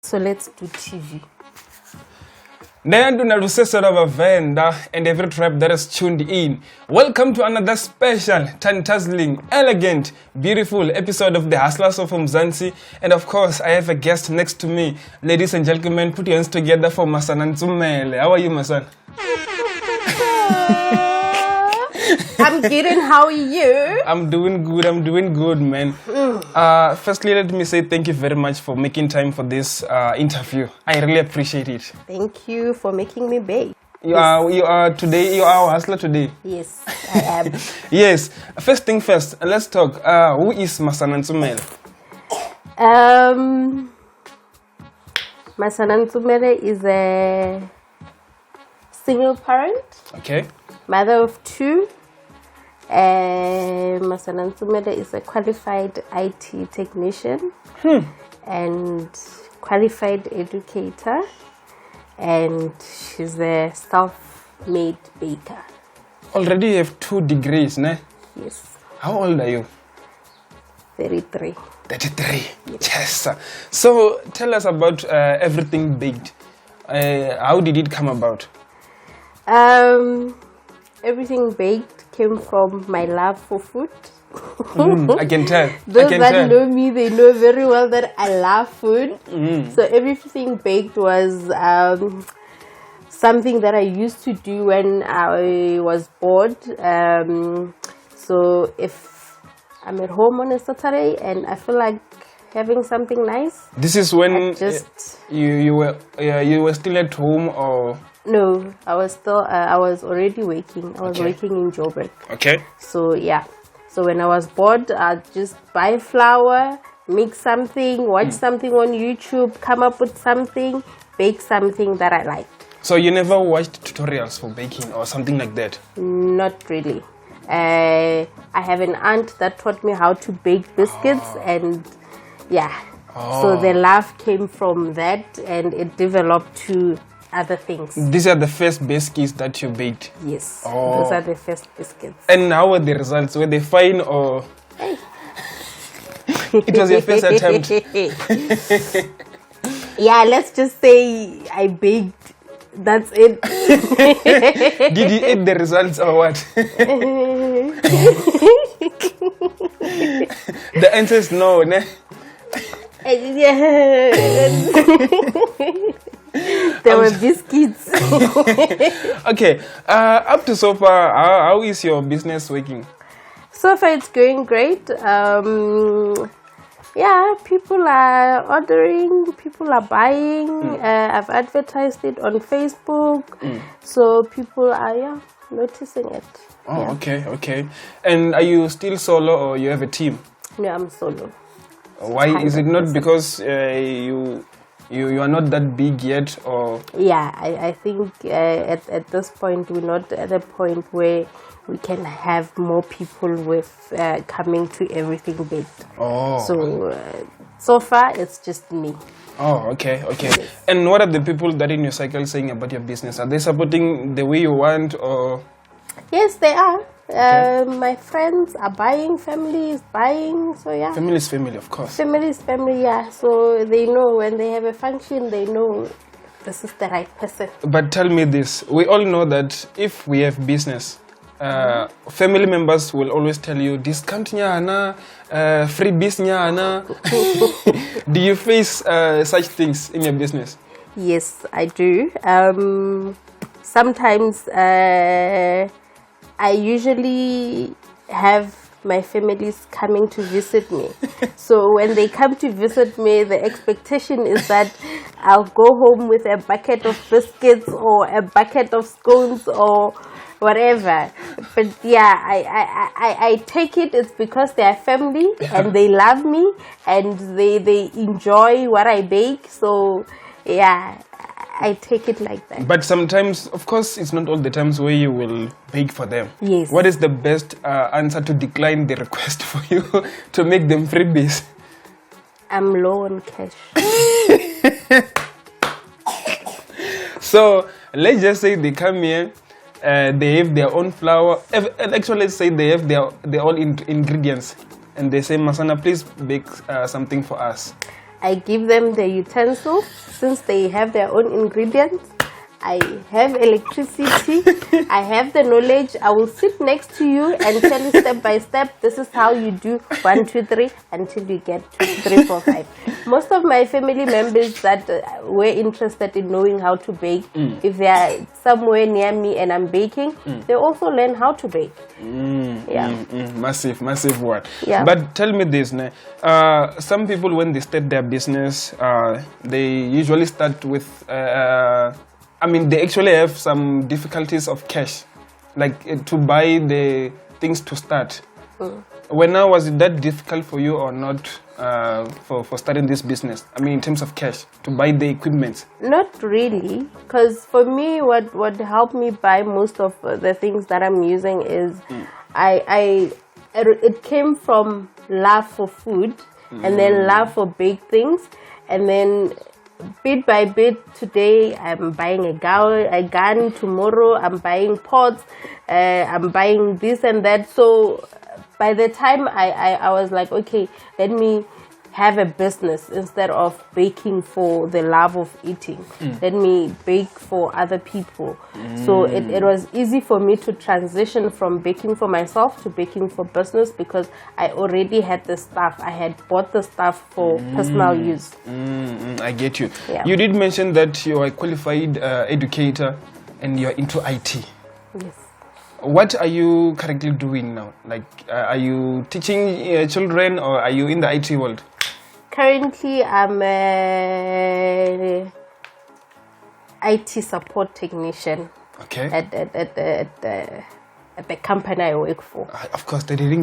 So let's do TV. Nayanduna Hustlers of Vendor and every tribe that is tuned in. Welcome to another special, tongue-tuzzling, elegant, beautiful episode of the Hustlers of Mzansi. And of course, I have a guest next to me. Ladies and gentlemen, put your hands together for Masana Ntsumele. How are you, Masana? I'm good, and how are you? I'm doing good, man. Firstly, let me say thank you very much for making time for this interview. I really appreciate it. Thank you for making me big. You are a hustler today. Yes, I am. Yes. First thing first, let's talk. Who is Masana Ntsumele? Masana Ntsumele is a single parent. Okay. Mother of two. Masana Ntsumele is a qualified IT technician and qualified educator, and she's a self-made baker. Already you have 2 degrees, ne? Yes. How old are you? 33. 33. Yes. So tell us about everything baked. How did it come about? Everything baked came from my love for food. I can tell. Those that know me, they know very well that I love food. So everything baked was something that I used to do when I was bored. So if I'm at home on a Saturday and I feel like having something nice, this is when you were still at home, or? No, I was already working. I was working in Joburg. Okay. So yeah. So when I was bored, I'd just buy flour, make something, watch something on YouTube, come up with something, bake something that I liked. So you never watched tutorials for baking or something like that? Not really. I have an aunt that taught me how to bake biscuits, and yeah. So the love came from that, and it developed to other things. These are the first biscuits that you baked? Yes, those are the first biscuits. And how were the results? Were they fine, or it was your first attempt? Yeah, let's just say I baked. That's it. Did you eat the results or what? The answer is no, ne? There were biscuits. Okay, up to so far, how is your business working? So far, it's going great. Yeah, people are ordering, people are buying. I've advertised it on Facebook, so people are noticing it. Oh, yeah. Okay. And are you still solo, or you have a team? No, I'm solo. Why is it not because you are not that big yet, or? Yeah, I think at this point we're not at a point where we can have more people with coming to everything baked. Oh. So far it's just me. Oh, okay. Yes. And what are the people that in your cycle saying about your business? Are they supporting the way you want, or? Yes, they are. My friends are buying, family is buying, so yeah. Family is family, of course. Family is family, yeah. So they know when they have a function, they know this is the right person. But tell me this, we all know that if we have business, family members will always tell you, discount nyana, freebies nyana. Do you face such things in your business? Yes, I do. Sometimes I usually have my families coming to visit me. So when they come to visit me, the expectation is that I'll go home with a bucket of biscuits or a bucket of scones or whatever. But yeah, I take it, it's because they are family and they love me and they enjoy what I bake. So yeah, I take it like that. But sometimes, of course, it's not all the times where you will bake for them. Yes. What is the best answer to decline the request for you to make them freebies? I'm low on cash. So let's just say they come here, they have their own flour. Actually, let's say they have their own ingredients, and they say, Masana, please bake something for us. I give them the utensils since they have their own ingredients. I have electricity. I have the knowledge. I will sit next to you and tell you step by step, this is how you do 1, 2, 3 until you get 2, 3, 4, 5. Most of my family members that were interested in knowing how to bake, if they are somewhere near me and I'm baking, they also learn how to bake. Massive one. Yeah. But tell me this, some people when they start their business, they usually start with they actually have some difficulties of cash, like to buy the things to start. When now, was it that difficult for you or not for starting this business? In terms of cash, to buy the equipment? Not really, because for me, what helped me buy most of the things that I'm using is it came from love for food and then love for baked things, and then bit by bit, today I'm buying a gun, tomorrow I'm buying pots, I'm buying this and that. So by the time I was like, okay, let me have a business instead of baking for the love of eating. Let me bake for other people. So it was easy for me to transition from baking for myself to baking for business because I already had the stuff. I had bought the stuff for personal use. I get you. Yeah. You did mention that you are a qualified educator and you're into IT. Yes. What are you currently doing now? Like, are you teaching children or are you in the IT world? Currently, I'm a IT support technician. Okay. At the company I work for. Of course, they didn't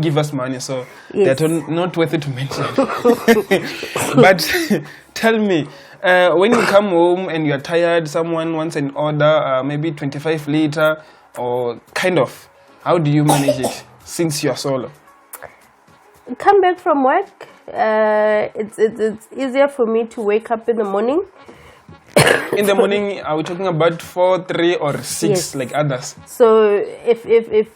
give us money, so yes. They're not worth it to mention. But tell me, when you come home and you're tired, someone wants an order, maybe 25 liter or kind of, how do you manage it since you're solo? Come back from work. It's easier for me to wake up in the morning. In the morning, are we talking about 4, 3 or 6 yes. like others? So if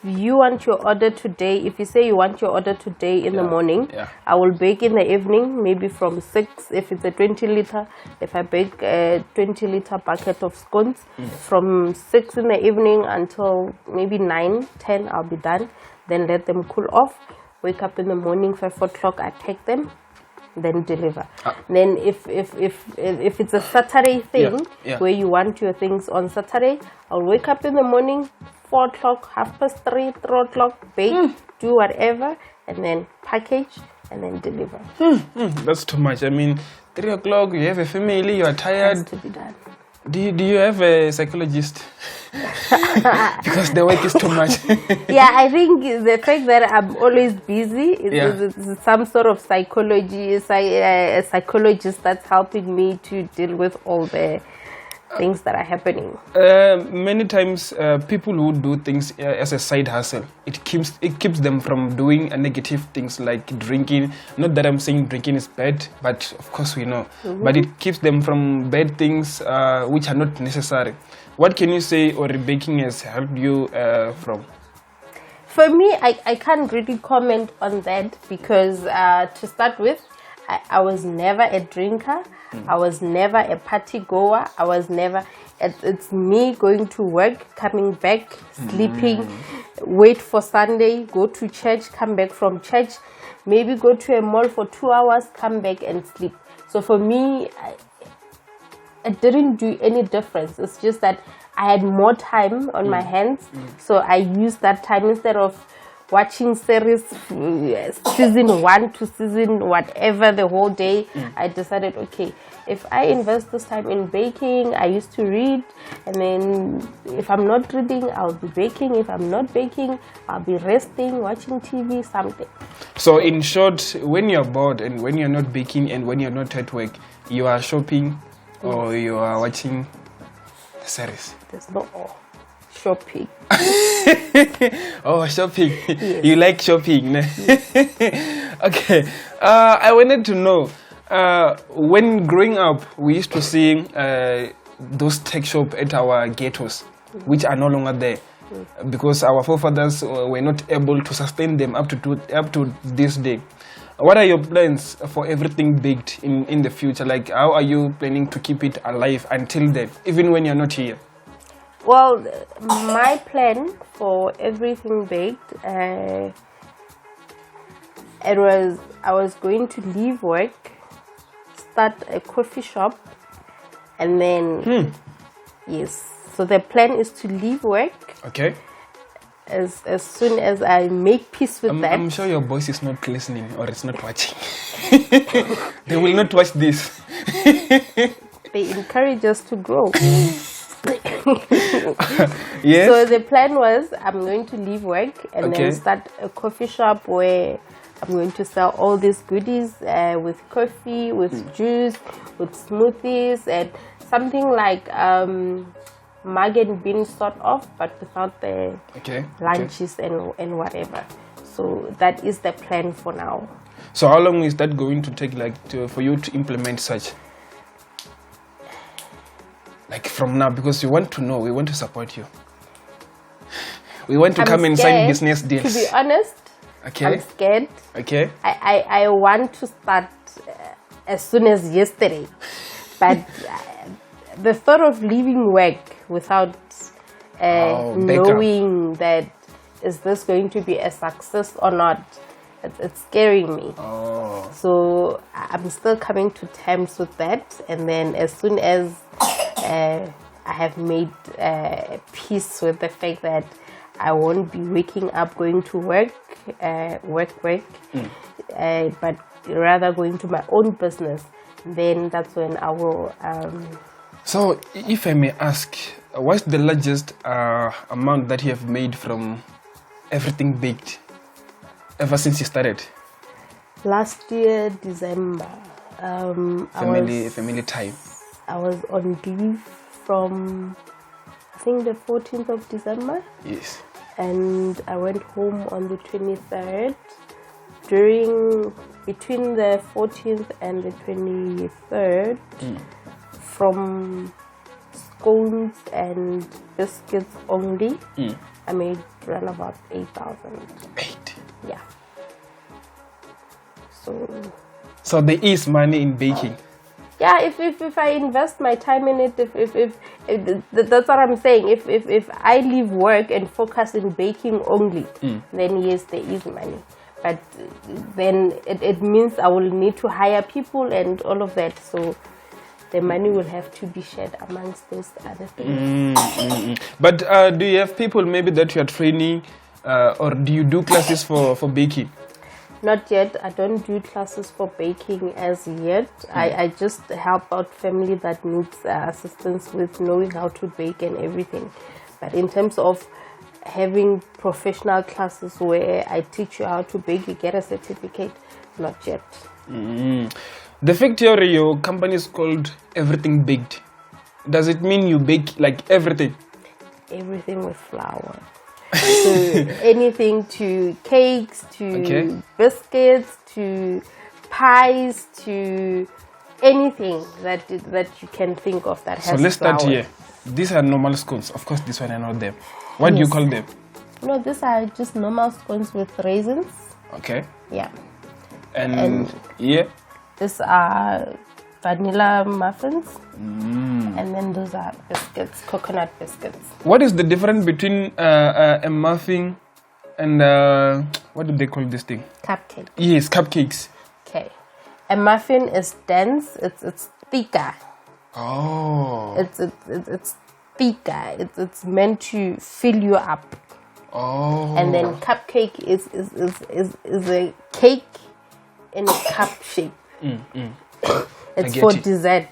you want your order today, if you say you want your order today in the morning, I will bake in the evening, maybe from 6, if it's a 20 liter, if I bake a 20 liter bucket of scones, from 6 in the evening until maybe 9, 10, I'll be done. Then let them cool off. Wake up in the morning, 5 o'clock, I pack them, then deliver. Then if it's a Saturday thing where you want your things on Saturday, I'll wake up in the morning, 4 o'clock, 3:30, 3 o'clock, bake, do whatever, and then package and then deliver. That's too much. 3 o'clock, you have a family, you are tired. Has to be done. Do you have a psychologist? Because the work is too much. Yeah, I think the fact that I'm always busy is some sort of psychology, a psychologist that's helping me to deal with all the things that are happening. Many times people who do things as a side hustle, it keeps them from doing negative things like drinking. Not that I'm saying drinking is bad, but of course we know. But it keeps them from bad things which are not necessary. What can you say or baking has helped you from? For me, I can't really comment on that because to start with, I was never a drinker. I was never a party goer. I was never. It's me going to work, coming back, sleeping, wait for Sunday, go to church, come back from church, maybe go to a mall for 2 hours, come back and sleep. So for me, it didn't do any difference. It's just that I had more time on my hands, so I used that time instead of watching series season 1 to season whatever the whole day. I decided, okay, if I invest this time in baking, I used to read, and then if I'm not reading, I'll be baking. If I'm not baking, I'll be resting, watching TV, something. So in short, when you're bored and when you're not baking and when you're not at work, you are shopping or you are watching the series. There's no shopping. Oh, shopping. Yes. You like shopping. Yes. Okay. I wanted to know, when growing up, we used to see those tech shops at our ghettos, which are no longer there. Because our forefathers were not able to sustain them up to this day. What are your plans for everything baked in the future? Like, how are you planning to keep it alive until then, even when you're not here? Well, my plan for everything baked, I was going to leave work, start a coffee shop, and then yes. So the plan is to leave work. Okay. As soon as I make peace with that. I'm sure your boss is not listening or it's not watching. They will not watch this. They encourage us to grow. Yes. So the plan was I'm going to leave work and Okay. then start a coffee shop where I'm going to sell all these goodies with coffee, with juice, with smoothies, and something like mug and bean sort of, but without the lunches and whatever. So that is the plan for now. So how long is that going to take, like, for you to implement such? Like from now, because we want to know, we want to support you. We want to come and sign business deals. To be honest, I'm scared. Okay. I want to start as soon as yesterday, but the thought of leaving work without knowing that is this going to be a success or not, it's scaring me. So I'm still coming to terms with that, and then as soon as I have made peace with the fact that I won't be waking up going to work, but rather going to my own business, then that's when I will. So, if I may ask, what's the largest amount that you have made from everything baked ever since you started? Last year, December. Family time. I was on leave from, I think, the 14th of December. Yes. And I went home on the 23rd. Between the 14th and the 23rd, from scones and biscuits only, I made around about 8,000. 8? Yeah. So there is money in baking. Yeah, if I invest my time in it, if that's what I'm saying. If I leave work and focus in baking only, then yes, there is money. But then it means I will need to hire people and all of that. So the money will have to be shared amongst those other things. But do you have people maybe that you are training, or do you do classes for baking? Not yet. I don't do classes for baking as yet. I just help out family that needs assistance with knowing how to bake and everything. But in terms of having professional classes where I teach you how to bake, you get a certificate, not yet. The fact your company is called Everything Baked, does it mean you bake like everything? Everything with flour. So anything, to cakes, to biscuits, to pies, to anything that you can think of that has flour. So let's start here. These are normal scones. Of course, this one I know them. What do you call them? No, these are just normal scones with raisins. Okay. Yeah. And yeah. These are vanilla muffins. And then those are biscuits, coconut biscuits. What is the difference between a muffin and what do they call this thing? Cupcake. Yes, cupcakes. Okay. A muffin is dense. It's thicker. Oh. It's thicker. It's meant to fill you up. Oh. And then cupcake is a cake in a cup shape. It's for dessert.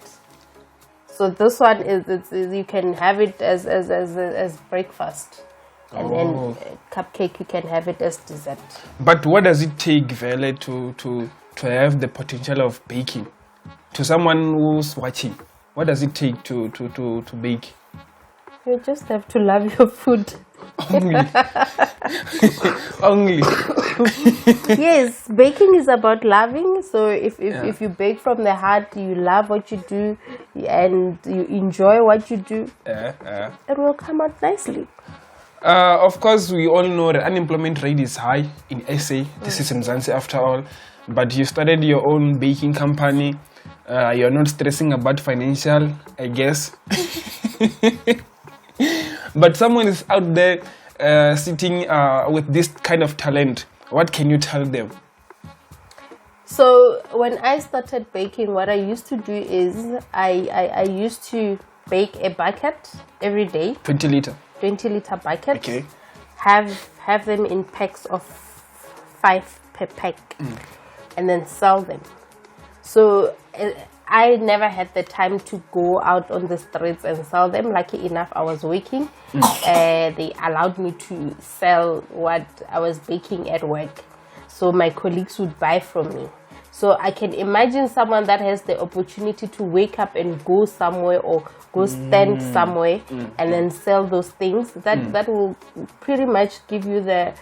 So this one is you can have it as breakfast, and then cupcake you can have it as dessert. But what does it take, Vele, to have the potential of baking? To someone who's watching, what does it take to bake? You just have to love your food. Only. Only. Yes, baking is about loving. So if you bake from the heart, you love what you do, and you enjoy what you do, it will come out nicely. Of course, we all know the unemployment rate is high in SA. This is Mzansi after all. but you started your own baking company. You're not stressing about financial, I guess. But someone is out there sitting with this kind of talent. What can you tell them? So when I started baking, what I used to do is I used to bake a bucket every day. 20 liter bucket. Okay. Have them in packs of 5 per pack, and then sell them. So I never had the time to go out on the streets and sell them. Lucky enough, I was working. They allowed me to sell what I was baking at work. So my colleagues would buy from me. So I can imagine someone that has the opportunity to wake up and go somewhere or go stand somewhere and then sell those things. That will pretty much give you the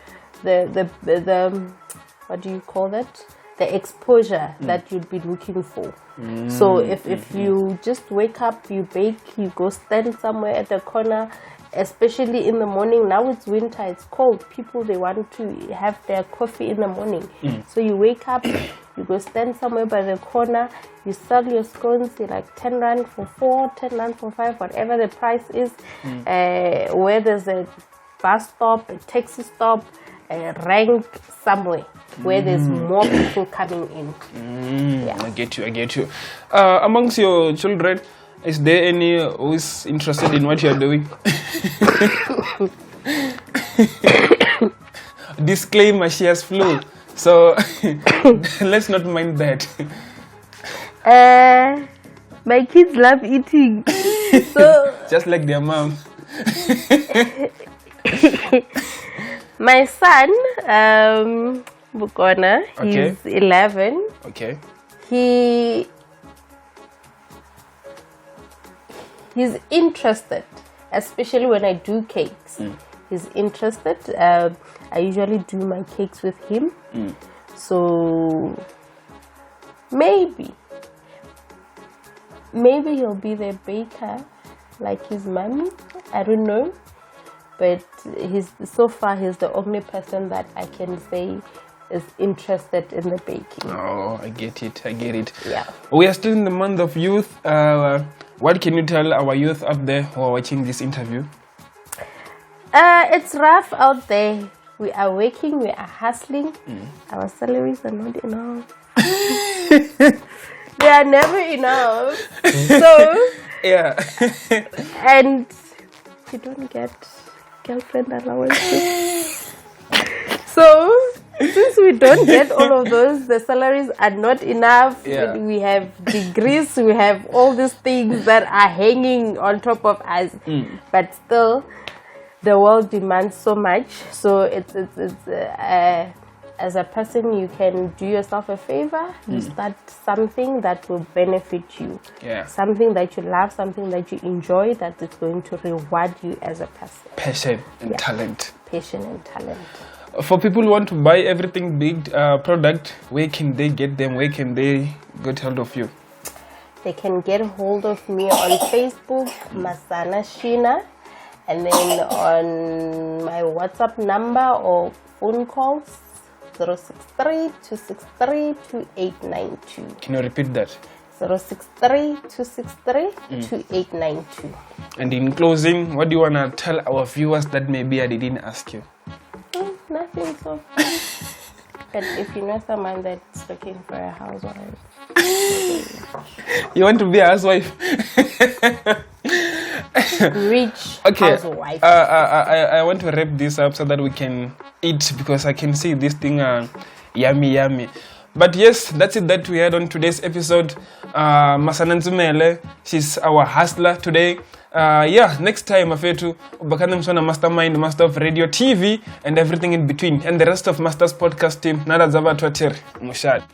what do you call that? The exposure that you'd be looking for. So if you just wake up, you bake, you go stand somewhere at the corner, especially in the morning. Now it's winter, it's cold. People, they want to have their coffee in the morning. So you wake up, you go stand somewhere by the corner, you sell your scones, you're like 10 rand for 4, 10 rand for 5, whatever the price is. Where there's a bus stop, a taxi stop, a rank somewhere where there's more people coming in. I get you. Amongst your children, is there any who is interested in what you're doing? Disclaimer, she has flu, so let's not mind that. My kids love eating, so just like their mom. My son, Bukona, he's 11. Okay. He's interested, especially when I do cakes. He's interested. I usually do my cakes with him. So maybe he'll be the baker like his mommy. I don't know. But so far he's the only person that I can say is interested in the baking. Oh, I get it. Yeah. We are still in the month of youth. What can you tell our youth out there who are watching this interview? It's rough out there. We are working, we are hustling. Our salaries are not enough. They are never enough. So yeah. And you don't get girlfriend allowances. So since we don't get all of those, the salaries are not enough. Yeah. We have degrees, we have all these things that are hanging on top of us. But still, the world demands so much. So it's as a person, you can do yourself a favor. You start something that will benefit you. Yeah. Something that you love, something that you enjoy, that is going to reward you as a person. Passion and talent. Passion and talent. For people who want to buy everything big product, where can they get them? Where can they get hold of you? They can get hold of me on Facebook, Masana Shina, and then on my WhatsApp number or phone calls, 063-263-2892. Can you repeat that? 063-263-2892. And in closing, what do you want to tell our viewers that maybe I didn't ask you? Nothing so far. But if you know someone that's looking for a housewife. You want to be a housewife? Rich housewife. I want to wrap this up so that we can eat, because I can see this thing yummy. But yes, that's it that we had on today's episode. Masana Ntsumele, she's our hustler today. Next time, Afetu, Ubakana Msona Mastermind, Master of Radio, TV, and everything in between, and the rest of Master's podcast team. Nada Zaba Twatir, Mushad.